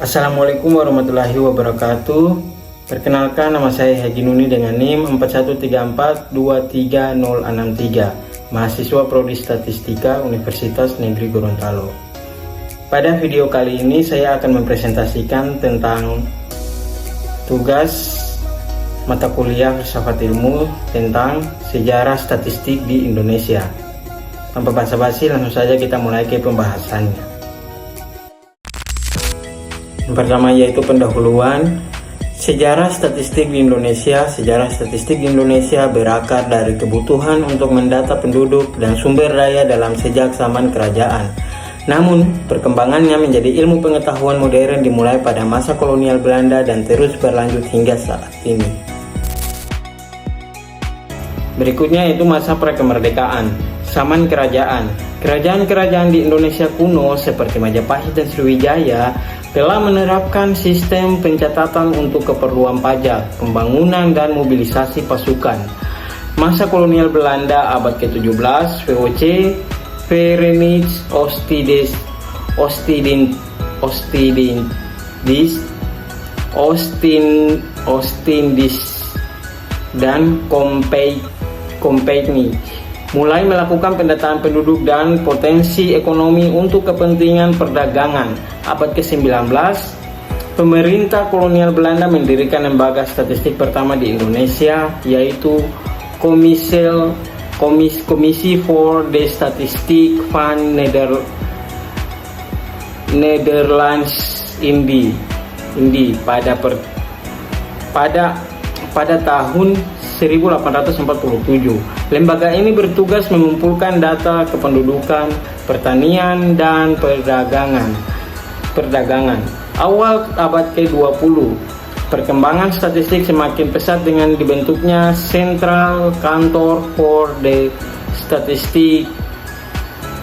Assalamualaikum warahmatullahi wabarakatuh. Perkenalkan, nama saya Haji Nuni dengan NIM 4134230063, mahasiswa Prodi Statistika Universitas Negeri Gorontalo. Pada video kali ini saya akan mempresentasikan tentang tugas mata kuliah filsafat ilmu tentang sejarah statistik di Indonesia. Tanpa basa-basi, langsung saja kita mulai ke pembahasannya. Yang pertama yaitu pendahuluan. Sejarah statistik di Indonesia. Sejarah statistik di Indonesia berakar dari kebutuhan untuk mendata penduduk dan sumber daya dalam sejak zaman kerajaan. Namun, perkembangannya menjadi ilmu pengetahuan modern dimulai pada masa kolonial Belanda dan terus berlanjut hingga saat ini. Berikutnya yaitu masa prakemerdekaan. Zaman kerajaan. Kerajaan-kerajaan di Indonesia kuno seperti Majapahit dan Sriwijaya telah menerapkan sistem pencatatan untuk keperluan pajak, pembangunan, dan mobilisasi pasukan. Masa kolonial Belanda abad ke-17, VOC, Verenigd Oostindische dan Compagnie mulai melakukan pendataan penduduk dan potensi ekonomi untuk kepentingan perdagangan. Abad ke-19, pemerintah kolonial Belanda mendirikan lembaga statistik pertama di Indonesia, yaitu Commissie voor de Statistiek van Nederlands Indie pada tahun 1847. Lembaga ini bertugas mengumpulkan data kependudukan, pertanian, dan perdagangan. Awal abad ke-20, perkembangan statistik semakin pesat dengan dibentuknya Central Kantor for the Statistic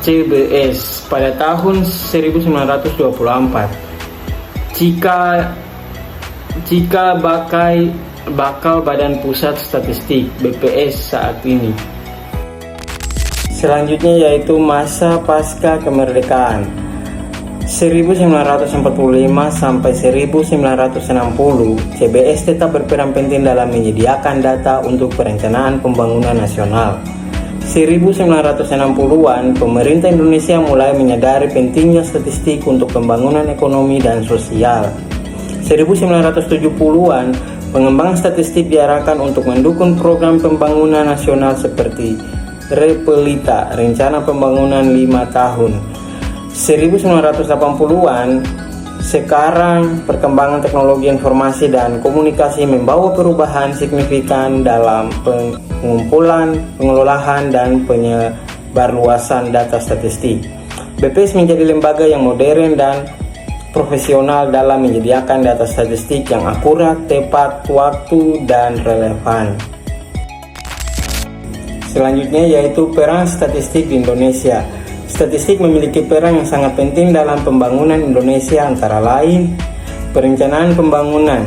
CBS pada tahun 1924. Jika bakal Badan Pusat Statistik BPS saat ini. Selanjutnya yaitu masa pasca kemerdekaan 1945 sampai 1960. CBS tetap berperan penting dalam menyediakan data untuk perencanaan pembangunan nasional. 1960-an, pemerintah Indonesia mulai menyadari pentingnya statistik untuk pembangunan ekonomi dan sosial. 1970-an, pengembangan statistik diarahkan untuk mendukung program pembangunan nasional seperti Repelita, Rencana Pembangunan 5 tahun. 1980-an, sekarang perkembangan teknologi informasi dan komunikasi membawa perubahan signifikan dalam pengumpulan, pengelolaan, dan penyebarluasan data statistik. BPS menjadi lembaga yang modern dan profesional dalam menyediakan data statistik yang akurat, tepat waktu, dan relevan. Selanjutnya yaitu peran statistik di Indonesia. Statistik memiliki peran yang sangat penting dalam pembangunan Indonesia, antara lain perencanaan pembangunan.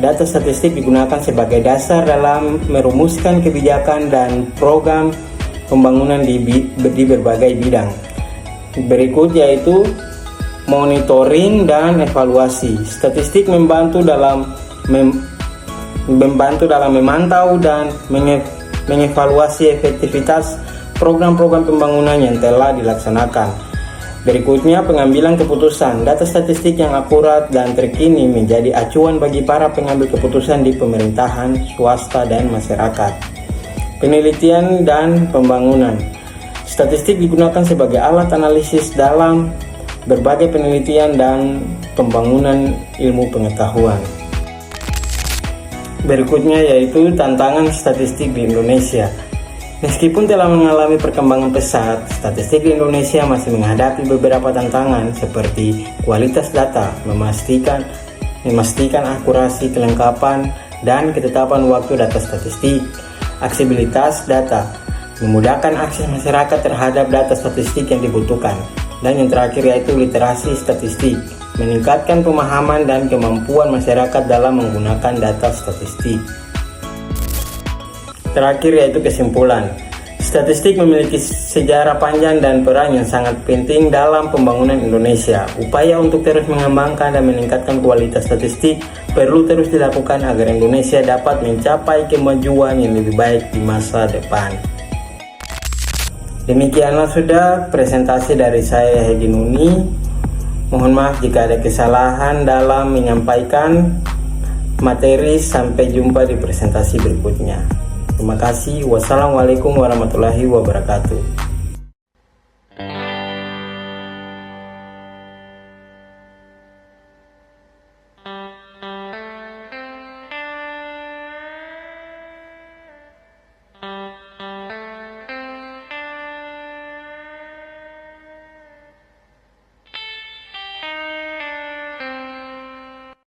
Data statistik digunakan sebagai dasar dalam merumuskan kebijakan dan program pembangunan di berbagai bidang. Berikut yaitu monitoring dan evaluasi. Statistik membantu dalam memantau dan mengevaluasi efektivitas program-program pembangunan yang telah dilaksanakan. Berikutnya pengambilan keputusan. Data statistik yang akurat dan terkini menjadi acuan bagi para pengambil keputusan di pemerintahan, swasta, dan masyarakat. Penelitian dan pembangunan. Statistik digunakan sebagai alat analisis dalam berbagai penelitian dan pembangunan ilmu pengetahuan. Berikutnya yaitu tantangan statistik di Indonesia. Meskipun telah mengalami perkembangan pesat, statistik di Indonesia masih menghadapi beberapa tantangan seperti kualitas data, memastikan akurasi, kelengkapan, dan ketetapan waktu data statistik, aksesibilitas data, memudahkan akses masyarakat terhadap data statistik yang dibutuhkan, dan yang terakhir yaitu literasi statistik, meningkatkan pemahaman dan kemampuan masyarakat dalam menggunakan data statistik. Terakhir yaitu kesimpulan. Statistik memiliki sejarah panjang dan peran yang sangat penting dalam pembangunan Indonesia. Upaya untuk terus mengembangkan dan meningkatkan kualitas statistik perlu terus dilakukan agar Indonesia dapat mencapai kemajuan yang lebih baik di masa depan. Demikianlah sudah presentasi dari saya, Hegi Nuni. Mohon maaf jika ada kesalahan dalam menyampaikan materi. Sampai jumpa di presentasi berikutnya. Terima kasih. Wassalamualaikum warahmatullahi wabarakatuh.